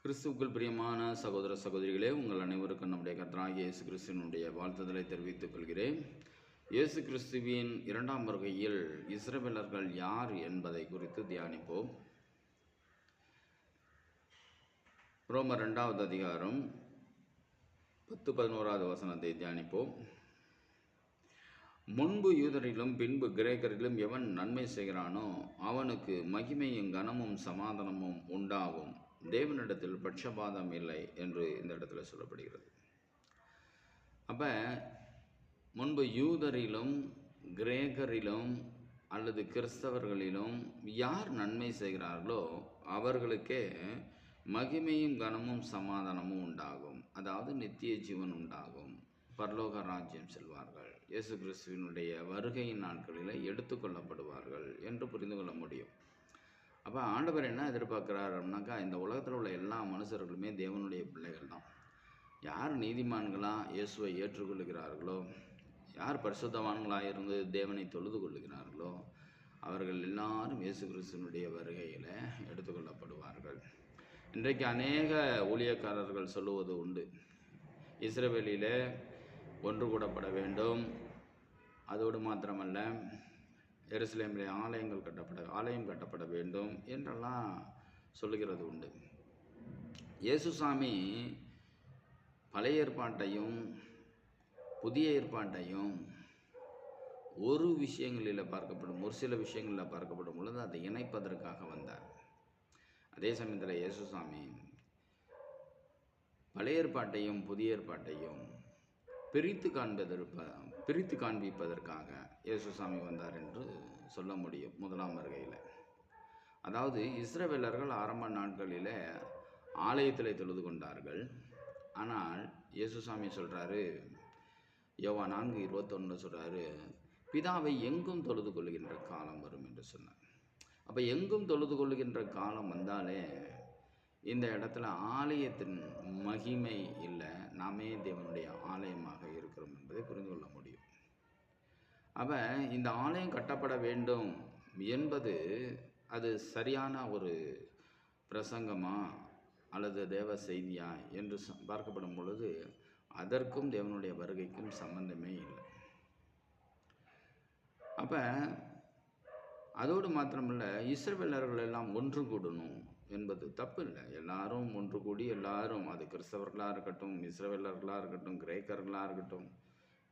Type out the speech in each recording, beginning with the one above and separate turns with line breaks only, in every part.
கிறிஸ்துவுக்குள் பிரியமான சகோதர சகோதரிகளே, உங்கள் அனைவருக்கும் நம்முடைய கர்த்தராகிய இயேசு கிறிஸ்துவினுடைய வாழ்த்துதலை தெரிவித்துக் கொள்கிறேன். இயேசு கிறிஸ்துவின் இரண்டாம் வருகையில் இஸ்ரவேலர்கள் யார் என்பதை குறித்து தியானிப்போம். ரோமர் 2வது அதிகாரம் 10-11வது வசனத்தை தியானிப்போம். முன்பு யூதரிலும் பின்பு கிரேக்கரிலும் எவன் நன்மை செய்கிறானோ அவனுக்கு மகிமையும் கனமும் சமாதானமும் உண்டாகும். தேவனிடத்தில் பட்சபாதம் இல்லை என்று இந்த இடத்துல சொல்லப்படுகிறது. அப்போ முன்பு யூதரிலும் கிரேக்கரிலும் அல்லது கிறிஸ்தவர்களிலும் யார் நன்மை செய்கிறார்களோ அவர்களுக்கே மகிமையும் கனமும் சமாதானமும் உண்டாகும். அதாவது நித்திய ஜீவன் உண்டாகும், பரலோக ராஜ்யம் செல்வார்கள், இயேசு கிறிஸ்துவினுடைய வருகையின் நாட்களில் எடுத்துக்கொள்ளப்படுவார்கள் என்று புரிந்து கொள்ள முடியும். அப்போ ஆண்டவர் என்ன எதிர்பார்க்குறார் அப்படின்னாக்கா, இந்த உலகத்தில் உள்ள எல்லா மனுஷர்களுமே தேவனுடைய பிள்ளைகள் தான். யார் நீதிமான்களாக இயேசுவை ஏற்றுக்கொள்ளுகிறார்களோ, யார் பரிசுத்தவான்களாக இருந்து தேவனை தொழுது கொள்ளுகிறார்களோ அவர்கள் எல்லாரும் இயேசு கிறிஸ்துவினுடைய வருகையில் எடுத்துக்கொள்ளப்படுவார்கள். இன்றைக்கு அநேக ஊழியக்காரர்கள் சொல்லுவது உண்டு, இஸ்ரவேலிலே ஒன்று கூடப்பட வேண்டும், அதோடு மாத்திரமல்ல எருசலேமிலே ஆலயம் கட்டப்பட வேண்டும் என்றெல்லாம் சொல்லுகிறது உண்டு. இயேசுசாமி பழைய ஏற்பாட்டையும் புதிய ஏற்பாட்டையும் ஒரு சில விஷயங்களில் பார்க்கப்படும் பொழுது அதை இணைப்பதற்காக வந்தார். அதே சமயத்தில் இயேசுசாமி பழைய ஏற்பாட்டையும் புதிய ஏற்பாட்டையும் பிரித்து காண்பிப்பதற்காக இயேசுசாமி வந்தார் என்று சொல்ல முடியும். முதலாம் வருகையில், அதாவது இஸ்ரவேலர்கள் ஆரம்ப நாட்களில் ஆலயத்தில் தொழுது கொண்டார்கள். ஆனால் இயேசுசாமி சொல்கிறாரு, யோவான் 4:21 சொல்கிறாரு, பிதாவை எங்கும் தொழுது கொள்கின்ற காலம் வரும் என்று சொன்னார். அப்போ எங்கும் தொழுது கொள்கின்ற காலம் வந்தாலே இந்த இடத்துல ஆலயத்தின் மகிமை இல்லை, நாமே தேவனுடைய ஆலயமாக இருக்கிறோம் என்பதை புரிந்து கொள்ள முடியும். அப்போ இந்த ஆலயம் கட்டப்பட வேண்டும் என்பது அது சரியான ஒரு பிரசங்கமா அல்லது தேவ செய்தியா என்று பார்க்கப்படும் பொழுது அதற்கும் தேவனுடைய வருகைக்கும் சம்பந்தமே இல்லை. அப்போ அதோடு மாத்திரமில்லை, இஸ்ரவேலர்கள் எல்லாம் ஒன்று கூடணும் என்பது தப்பு இல்லை. எல்லாரும் ஒன்று கூடி, எல்லாரும், அது கிறிஸ்தவர்களாக இருக்கட்டும், இஸ்ரவேலர்களாக இருக்கட்டும், கிரேக்கர்களாக இருக்கட்டும்,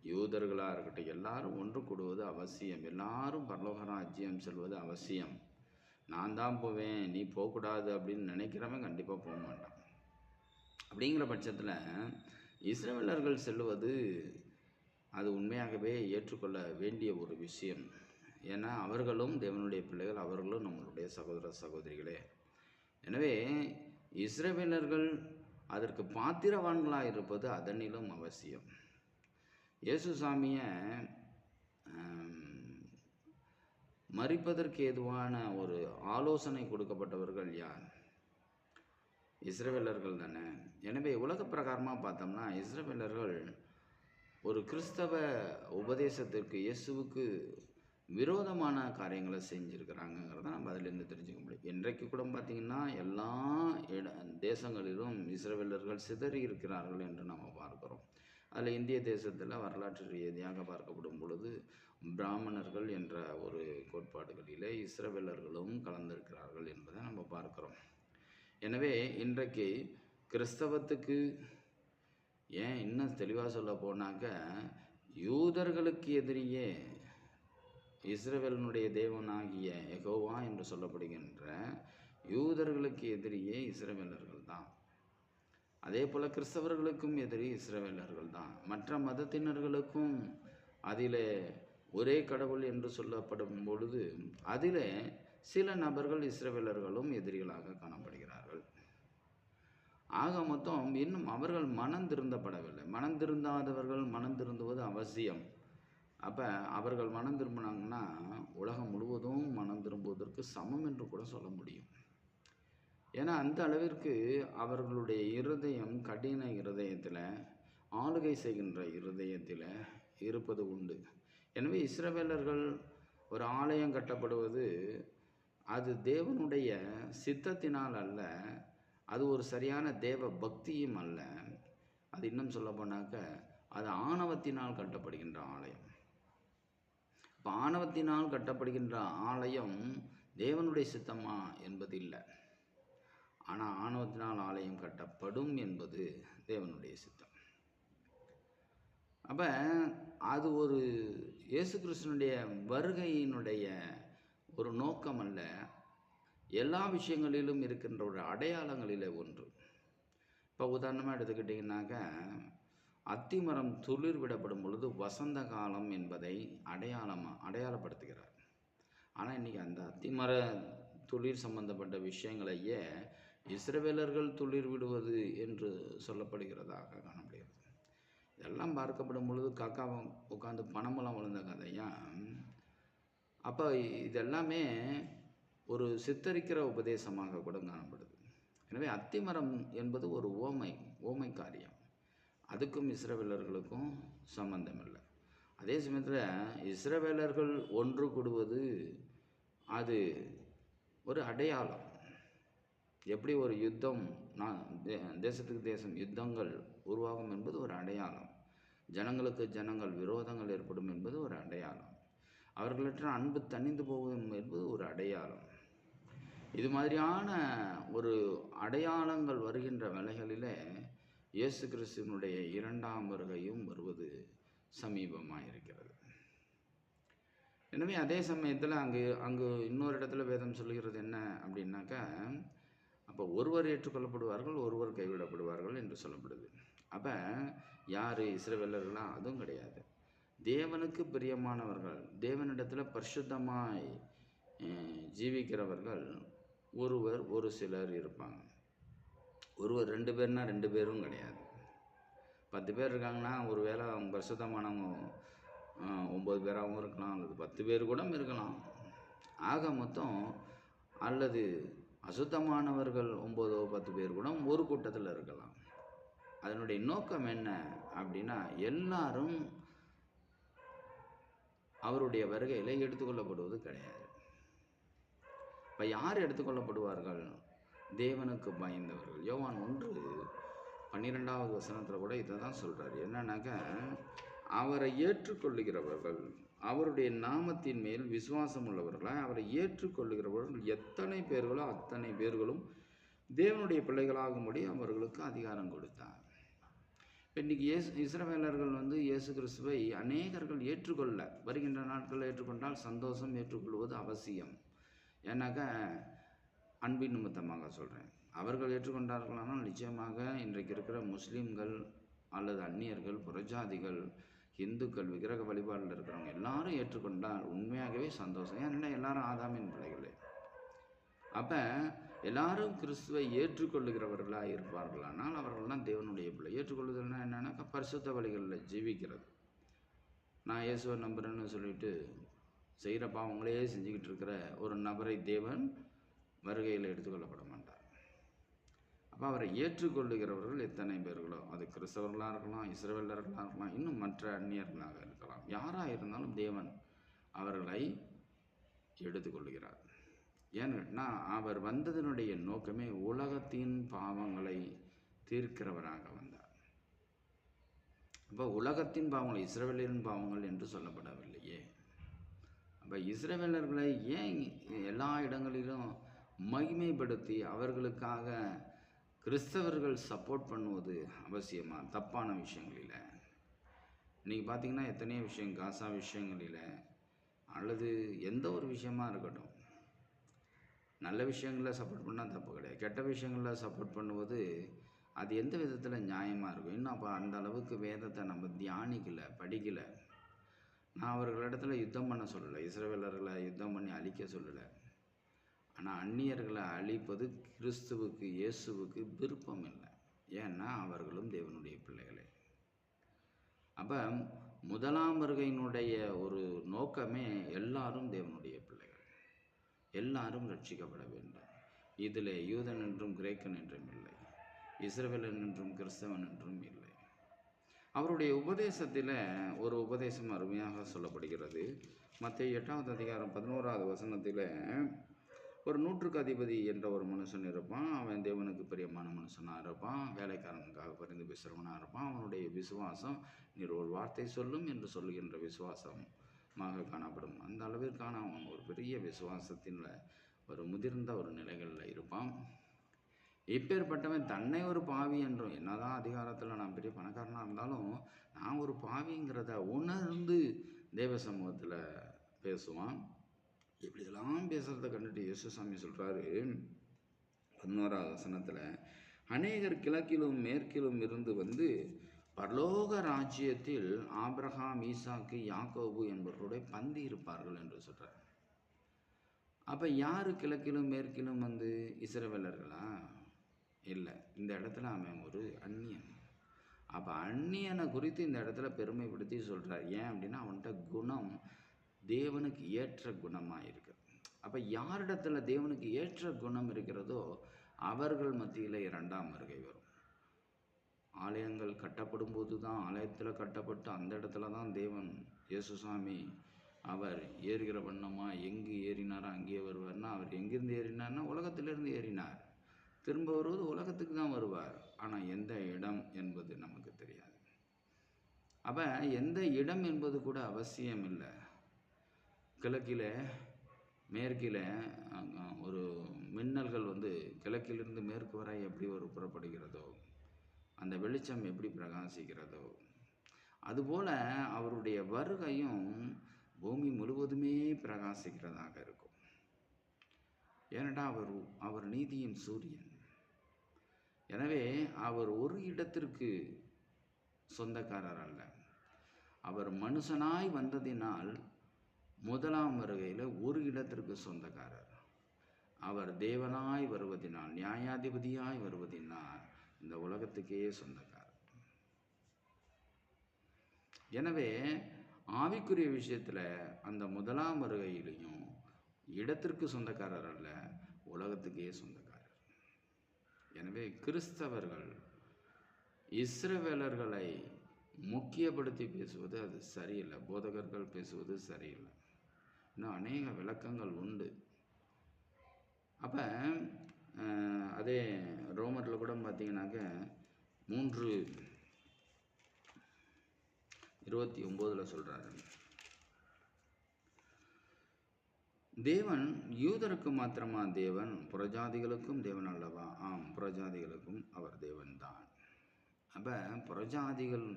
யூதர்களாக இருக்கட்டும், எல்லாரும் ஒன்று கூடுவது அவசியம். எல்லாரும் பரலோக ராஜ்யம் செல்வது அவசியம். நான் தான் போவேன், நீ போகக்கூடாது அப்படின்னு நினைக்கிறவன் கண்டிப்பாக போக மாட்டான். அப்படிங்கிற பட்சத்தில் இஸ்ரவேலர்கள் செல்வது அது உண்மையாகவே ஏற்றுக்கொள்ள வேண்டிய ஒரு விஷயம். ஏன்னா அவர்களும் தேவனுடைய பிள்ளைகள், அவர்களும் நம்மளுடைய சகோதர சகோதரிகளே. எனவே இஸ்ரவேலர்கள் அதற்கு பாத்திரவான்களாக இருப்பது அதனிலும் அவசியம். இயேசுசாமியை மரிப்பதற்கு ஏதுவான ஒரு ஆலோசனை கொடுக்கப்பட்டவர்கள் யார்? இஸ்ரவேலர்கள் தானே. எனவே உலக பிரகாரமாக பார்த்தோம்னா இஸ்ரவேலர்கள் ஒரு கிறிஸ்தவ உபதேசத்திற்கு, இயேசுவுக்கு விரோதமான காரியங்களை செஞ்சுருக்கிறாங்கிறத நம்ம அதிலிருந்து தெரிஞ்சுக்க முடியும். இன்றைக்கு கூட பார்த்திங்கன்னா எல்லா தேசங்களிலும் இஸ்ரவேலர்கள் சிதறி இருக்கிறார்கள் என்று நம்ம பார்க்குறோம். அதில் இந்திய தேசத்தில் வரலாற்று ரீதியாக பார்க்கப்படும் பொழுது பிராமணர்கள் என்ற ஒரு கோட்பாடுகளில் இஸ்ரவேலர்களும் கலந்திருக்கிறார்கள் என்பதை நம்ம பார்க்குறோம். எனவே இன்றைக்கு கிறிஸ்தவத்துக்கு, ஏன் இன்னும் தெளிவாக சொல்ல போனாக்க, யூதர்களுக்கு எதிரியே இஸ்ரவேலினுடைய தேவனாகிய யெகோவா என்று சொல்லப்படுகின்ற யூதர்களுக்கு எதிரியே இஸ்ரவேலர்கள் தான். அதே போல் கிறிஸ்தவர்களுக்கும் எதிரி இஸ்ரவேலர்கள் தான். மற்ற மதத்தினர்களுக்கும் அதில் ஒரே கடவுள் என்று சொல்லப்படும் பொழுது அதில் சில நபர்கள் இஸ்ரவேலர்களும் எதிரிகளாக காணப்படுகிறார்கள். ஆக மொத்தம் இன்னும் அவர்கள் மனம் திருந்தப்படவில்லை. மனம் திருந்தாதவர்கள் மனம் திருந்துவது அவசியம். அப்போ அவர்கள் மனம் திரும்பினாங்கன்னா உலகம் முழுவதும் மனம் திரும்புவதற்கு சமம் என்று கூட சொல்ல முடியும். ஏன்னா அந்த அளவிற்கு அவர்களுடைய இருதயம் கடின இருதயத்தில், ஆளுகை செய்கின்ற இருதயத்தில் இருப்பது உண்டு. எனவே இஸ்ரவேலர்கள் ஒரு ஆலயம் கட்டப்படுவது அது தேவனுடைய சித்தத்தினால் அல்ல, அது ஒரு சரியான தேவ பக்தியும் அல்ல. அது இன்னும் சொல்ல போனாக்க அது ஆணவத்தினால் கட்டப்படுகின்ற ஆலயம். இப்போ ஆணவத்தினால் கட்டப்படுகின்ற ஆலயம் தேவனுடைய சித்தமா என்பது இல்லை. ஆனால் ஆணவத்தினால் ஆலயம் கட்டப்படும் என்பது தேவனுடைய சித்தம். அப்போ அது ஒரு இயேசு கிறிஸ்துனுடைய வருகையினுடைய ஒரு நோக்கம் அல்ல, எல்லா விஷயங்களிலும் இருக்கின்ற ஒரு அடையாளங்களிலே ஒன்று. இப்போ உதாரணமாக எடுத்துக்கிட்டிங்கனாக்க, அத்திமரம் துளிர் விடப்படும் பொழுது வசந்த காலம் என்பதை அடையாளப்படுத்துகிறார். ஆனால் இன்றைக்கி அந்த அத்திமர துளிர் சம்பந்தப்பட்ட விஷயங்களையே இஸ்ரவேலர்கள் துளிர் விடுவது என்று சொல்லப்படுகிறதாக காணப்படுகிறது. இதெல்லாம் பார்க்கப்படும் பொழுது காக்கா உட்காந்து பனம்பழம் விழுந்த கதையா. அப்போ இதெல்லாமே ஒரு சித்தரிக்கிற உபதேசமாக கூட காணப்படுது. எனவே அத்திமரம் என்பது ஒரு ஓமை காரியம். அதுக்கும் இஸ்ரவேலர்களுக்கும் சம்பந்தம் இல்லை. அதே சமயத்தில் இஸ்ரவேலர்கள் ஒன்று கூடுவது அது ஒரு அடையாளம். எப்படி ஒரு யுத்தம் தேசத்துக்கு தேசம் யுத்தங்கள் உருவாகும் என்பது ஒரு அடையாளம், ஜனங்களுக்கு ஜனங்கள் விரோதங்கள் ஏற்படும் என்பது ஒரு அடையாளம், அவர்களற்ற அன்பு தணிந்து போகும் என்பது ஒரு அடையாளம். இது மாதிரியான ஒரு அடையாளங்கள் வருகின்ற வேளைகளிலே இயேசு கிறிஸ்துவினுடைய இரண்டாம் வருகையும் வருவது சமீபமாக இருக்கிறது. எனவே அதே சமயத்தில் அங்கு இன்னொரு இடத்துல வேதம் சொல்லுகிறது என்ன அப்படின்னாக்கா, அப்போ ஒருவர் ஏற்றுக்கொள்ளப்படுவார்கள், ஒருவர் கைவிடப்படுவார்கள் என்று சொல்லப்படுது. அப்போ யார் இஸ்ரவேலர்களா? அதுவும் கிடையாது. தேவனுக்கு பிரியமானவர்கள், தேவனிடத்தில் பரிசுத்தமாய் ஜீவிக்கிறவர்கள் ஒரு சிலர் இருப்பாங்க. ஒருவர் 2 பேர்னா 2 பேரும் கிடையாது. 10 பேர் இருக்காங்கன்னா ஒரு வேளை அவங்க பரிசுத்தமானவங்க 9 பேராகவும் இருக்கலாம், அல்லது 10 பேர் கூட இருக்கலாம். ஆக மொத்தம் அல்லது அசுத்தமானவர்கள் 9 10 பேர் கூட ஒரு கூட்டத்தில் இருக்கலாம். அதனுடைய நோக்கம் என்ன அப்படின்னா, எல்லாரும் அவருடைய வருகையில் எடுத்துக்கொள்ளப்படுவது கிடையாது. இப்போ யார் எடுத்துக்கொள்ளப்படுவார்கள்? தேவனுக்கு பயந்தவர்கள். யோவான் 1:12 வசனத்தில் கூட இதை தான் சொல்கிறார். என்னன்னாக்க, அவரை ஏற்றுக்கொள்ளுகிறவர்கள், அவருடைய நாமத்தின் மேல் விசுவாசம் உள்ளவர்களாக அவரை ஏற்றுக்கொள்ளுகிறவர்கள் எத்தனை பேர்களோ அத்தனை பேர்களும் தேவனுடைய பிள்ளைகளாகும்படி அவர்களுக்கு அதிகாரம் கொடுத்தார். இப்போ இன்றைக்கி இஸ்ரவேலர்கள் இயேசு கிறிஸ்துவை அநேகர்கள் ஏற்றுக்கொள்ள வருகின்ற நாட்களில் ஏற்றுக்கொண்டால் சந்தோஷம், ஏற்றுக்கொள்வது அவசியம். ஏன்னாக்கா அன்பின் நிமித்தமாக சொல்கிறேன். அவர்கள் ஏற்றுக்கொண்டார்களானால் நிச்சயமாக இன்றைக்கு இருக்கிற முஸ்லீம்கள் அல்லது அந்நியர்கள், புறஜாதிகள், இந்துக்கள், விக்கிரக வழிபாடில் இருக்கிறவங்க எல்லாரும் ஏற்றுக்கொண்டால் உண்மையாகவே சந்தோஷம். ஏன்னா எல்லாரும் ஆதாமின் பிள்ளைகளே. அப்போ எல்லாரும் கிறிஸ்துவை ஏற்றுக்கொள்ளுகிறவர்களாக இருப்பார்களானால் அவர்கள்லாம் தேவனுடைய பிள்ளை. ஏற்றுக்கொள்ளுதல்னா என்னென்னா பரிசுத்த வழிகளில் ஜீவிக்கிறது. நான் இயேசுவை நம்புகிறேன்னு சொல்லிட்டு செய்கிற பாவங்களே செஞ்சுக்கிட்டு இருக்கிற ஒரு நபரை தேவன் வருகையில் எடுத்துக்கொள்ளப்பட மாட்டார். அப்போ அவரை ஏற்றுக்கொள்ளுகிறவர்கள் எத்தனை பேர்களோ, அது கிறிஸ்தவர்களாக இருக்கலாம், இஸ்ரவேலர்களாக இருக்கலாம், இன்னும் மற்ற அந்நியர்களாக இருக்கலாம், யாராக இருந்தாலும் தேவன் அவர்களை எடுத்துக்கொள்ளுகிறார். ஏன்னா அவர் வந்ததனுடைய நோக்கமே உலகத்தின் பாவங்களை தீர்க்கிறவராக வந்தார். அப்போ உலகத்தின் பாவங்கள், இஸ்ரவேலின் பாவங்கள் என்று சொல்லப்படவில்லையே. அப்போ இஸ்ரவேலர்களை ஏன் எல்லா இடங்களிலும் மகிமைப்படுத்தி அவர்களுக்காக கிறிஸ்தவர்கள் சப்போர்ட் பண்ணுவது அவசியமா? தப்பான விஷயங்களில் இன்றைக்கி பார்த்திங்கன்னா எத்தனையோ விஷயம், காசா விஷயங்களில் அல்லது எந்த ஒரு விஷயமா இருக்கட்டும், நல்ல விஷயங்களில் சப்போர்ட் பண்ணால் தப்பு கிடையாது. கெட்ட விஷயங்களில் சப்போர்ட் பண்ணுவது அது எந்த விதத்தில் நியாயமாக இருக்கும்? இன்னும் அப்போ அந்த அளவுக்கு வேதத்தை நம்ம தியானிக்கலை, படிக்கலை. நான் அவர்களிடத்தில் யுத்தம் பண்ண சொல்லலை, இஸ்ரவேலர்களை யுத்தம் பண்ணி அழிக்க சொல்லலை. ஆனால் அந்நியர்களை அழிப்பது கிறிஸ்துவுக்கு, இயேசுவுக்கு விருப்பம் இல்லை. ஏன்னா அவர்களும் தேவனுடைய பிள்ளைகளே. அப்போ முதலாம் வருகையினுடைய ஒரு நோக்கமே எல்லாரும் தேவனுடைய பிள்ளைகள், எல்லாரும் ரட்சிக்கப்பட வேண்டும். இதில் யூதன் என்றும் கிரேக்கன் என்றும் இல்லை, இஸ்ரவேலன் என்றும் கிறிஸ்தவன் என்றும் இல்லை. அவருடைய உபதேசத்தில் ஒரு உபதேசம் அருமையாக சொல்லப்படுகிறது. மத்தேயு 8 அதிகாரம் 11 வசனத்தில் ஒரு 100க்கு அதிபதி என்ற ஒரு மனுஷன் இருப்பான். அவன் தேவனுக்கு பிரியமான மனுஷனாக இருப்பான். வேலைக்காரனுக்காக பரிந்து பேசுகிறவனாக இருப்பான். அவனுடைய விசுவாசம் நீர் ஒரு வார்த்தை சொல்லும் என்று சொல்லுகின்ற விசுவாசமாக காணப்படும். அந்த அளவிற்கான அவன் ஒரு பெரிய விசுவாசத்தின் ஒரு முதிர்ந்த ஒரு நிலைகளில் இருப்பான். இப்பேற்பட்டவன் தன்னை ஒரு பாவி என்றும், என்னதான் அதிகாரத்தில் நான் பெரிய பணக்காரனாக இருந்தாலும் நான் ஒரு பாவிங்கிறத உணர்ந்து தேவ சமூகத்தில் பேசுவான். இப்படியெல்லாம் பேசுகிறத கண்டுட்டு இயேசுசாமி சொல்கிறாரு 11வது வசனத்தில், அநேகர் கிழக்கிலும் மேற்கிலும் இருந்து வந்து பரலோக ராஜ்யத்தில் ஆபிரகாம், ஈசாக்கு, யாக்கோபு என்பவர்களுடைய பந்தி இருப்பார்கள் என்று சொல்கிறார். அப்போ யார் கிழக்கிலும் மேற்கிலும் வந்து இஸ்ரவேலர்களா? இல்லை, இந்த இடத்துல அவன் ஒரு அந்நியன். அப்போ அந்நியனை குறித்து இந்த இடத்துல பெருமைப்படுத்தி சொல்கிறார். ஏன் அப்படின்னா அவன்கிட்ட குணம் தேவனுக்கு ஏற்ற குணமாக இருக்குது. அப்போ யாரிடத்துல தேவனுக்கு ஏற்ற குணம் இருக்கிறதோ அவர்கள் மத்தியில் 2ஆம் வருகை வரும். ஆலயங்கள் கட்டப்படும் போது தான், ஆலயத்தில் கட்டப்பட்டு அந்த இடத்துல தான் தேவன் இயேசுசாமி அவர் ஏறுகிற வண்ணமாக எங்கு ஏறினாரோ அங்கேயே வருவார்னா, அவர் எங்கிருந்து ஏறினார்னா உலகத்திலிருந்து ஏறினார். திரும்ப வருவது உலகத்துக்கு தான் வருவார். ஆனால் எந்த இடம் என்பது நமக்கு தெரியாது. அப்போ எந்த இடம் என்பது கூட அவசியம் இல்லை. கிழக்கில் மேற்கில் ஒரு மின்னல்கள் வந்து கிழக்கிலிருந்து மேற்கு வரை எப்படி ஒரு புறப்படுகிறதோ, அந்த வெளிச்சம் எப்படி பிரகாசிக்கிறதோ, அதுபோல் அவருடைய வருகையும் பூமி முழுவதுமே பிரகாசிக்கிறதாக இருக்கும். ஏனென்றா அவர் நீதியின் சூரியன். எனவே அவர் ஒரு இடத்திற்கு சொந்தக்காரர் அல்ல. அவர் மனுஷனாய் வந்ததினால் 1ஆம் வருகையில் ஒரு இடத்திற்கு சொந்தக்காரர். அவர் தேவனாய் வருவதினால், நியாயாதிபதியாய் வருவதினால் இந்த உலகத்துக்கே சொந்தக்காரர். எனவே ஆவிக்குரிய விஷயத்தில் அந்த 1ஆம் வருகையிலையும் இடத்திற்கு சொந்தக்காரர் அல்ல, உலகத்துக்கே சொந்தக்காரர். எனவே கிறிஸ்தவர்கள் இஸ்ரவேலர்களை முக்கியப்படுத்தி பேசுவது அது சரியில்லை. போதகர்கள் பேசுவது சரியில்லை. இன்னும் அநேக விளக்கங்கள் உண்டு. அப்போ அதே ரோமரில் கூட பார்த்தீங்கன்னாக்க 3:29 சொல்கிறாரு, தேவன் யூதருக்கு மாத்திரமா தேவன், புறஜாதிகளுக்கும் தேவன் அல்லவா? ஆம், புறஜாதிகளுக்கும் அவர் தேவன்தான். அப்போ புறஜாதிகள்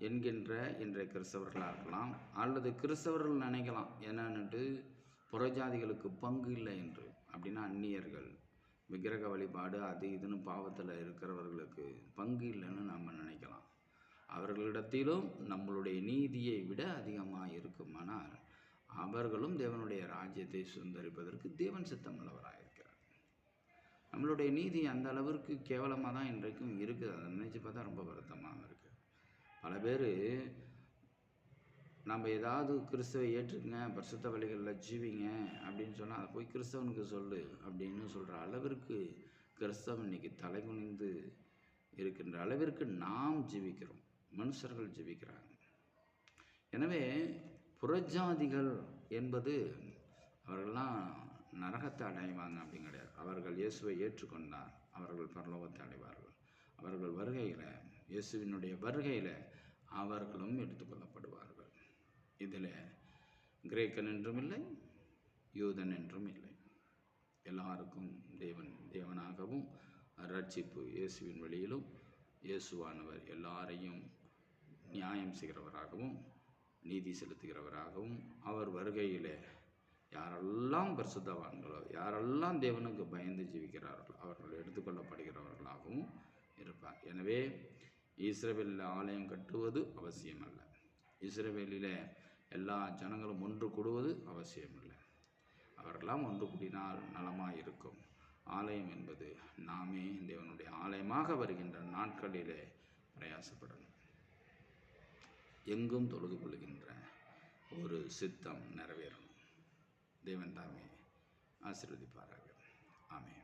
என்கின்ற இன்றைய கிறிஸ்தவர்களாக இருக்கலாம், அல்லது கிறிஸ்தவர்கள் நினைக்கலாம் என்னன்னுட்டு புறஜாதிகளுக்கு பங்கு இல்லை என்று. அப்படின்னா அந்நியர்கள், விக்கிரக வழிபாடு அது இதுன்னு பாவத்தில் இருக்கிறவர்களுக்கு பங்கு இல்லைன்னு நம்ம நினைக்கலாம். அவர்களிடத்திலும் நம்மளுடைய நீதியை விட அதிகமாக இருக்குமானால் அவர்களும் தேவனுடைய ராஜ்யத்தை சுதந்திரிப்பதற்கு தேவன் சித்தமுள்ளவராக இருக்கிறார். நம்மளுடைய நீதி அந்த அளவிற்கு கேவலமாக தான் இன்றைக்கும் இருக்குது. அதை நினச்சி பார்த்தா ரொம்ப வருத்தமாக இருக்குது. பல பேர் நம்ம ஏதாவது கிறிஸ்தவை ஏற்றுக்குங்க, பரிசுத்த வழிகளில் ஜீவிங்க அப்படின்னு சொன்னால் அதை போய் கிறிஸ்தவனுக்கு சொல்லு அப்படின்னு சொல்கிற அளவிற்கு கிறிஸ்தவன் இன்னைக்கு தலைகுனிந்து இருக்கின்ற அளவிற்கு நாம் ஜீவிக்கிறோம், மனுஷர்கள் ஜீவிக்கிறாங்க. எனவே புறஜாதிகள் என்பது அவர்கள்லாம் நரகத்தை அடைவாங்க அப்படின்னு கிடையாது. அவர்கள் இயேசுவை ஏற்றுக்கொண்டார், அவர்கள் பரலோகத்தை அடைவார்கள். அவர்கள் வருகையில், இயேசுவினுடைய வருகையில் அவர்களும் எடுத்துக்கொள்ளப்படுவார்கள். இதில் கிரேக்கன் என்றும் இல்லை, யூதன் என்றும் இல்லை. எல்லாருக்கும் தேவனாகவும் ரட்சிப்பு இயேசுவின் வழியிலும், இயேசுவானவர் எல்லாரையும் நியாயம் செய்கிறவராகவும் நீதி செலுத்துகிறவராகவும், அவர் வருகையில் யாரெல்லாம் பரிசுத்தவான்களோ, யாரெல்லாம் தேவனுக்கு பயந்து ஜீவிக்கிறார்களோ அவர்கள் எடுத்துக்கொள்ளப்படுகிறவர்களாகவும் இருப்பார். எனவே இஸ்ரவேலில் ஆலயம் கட்டுவது அவசியமல்ல, இஸ்ரவேலில் எல்லா ஜனங்களும் ஒன்று கூடுவது அவசியமில்லை. அவர்களெல்லாம் ஒன்று கூடினால் நலமாக இருக்கும். ஆலயம் என்பது நாமே தேவனுடைய ஆலயமாக வருகின்ற நாட்களிலே பிரயாசப்படணும். எங்கும் தொழுது கொள்கின்ற ஒரு சித்தம் நிறைவேறணும். தேவன் தாமே ஆசீர்வதிப்பாராக. ஆமென்.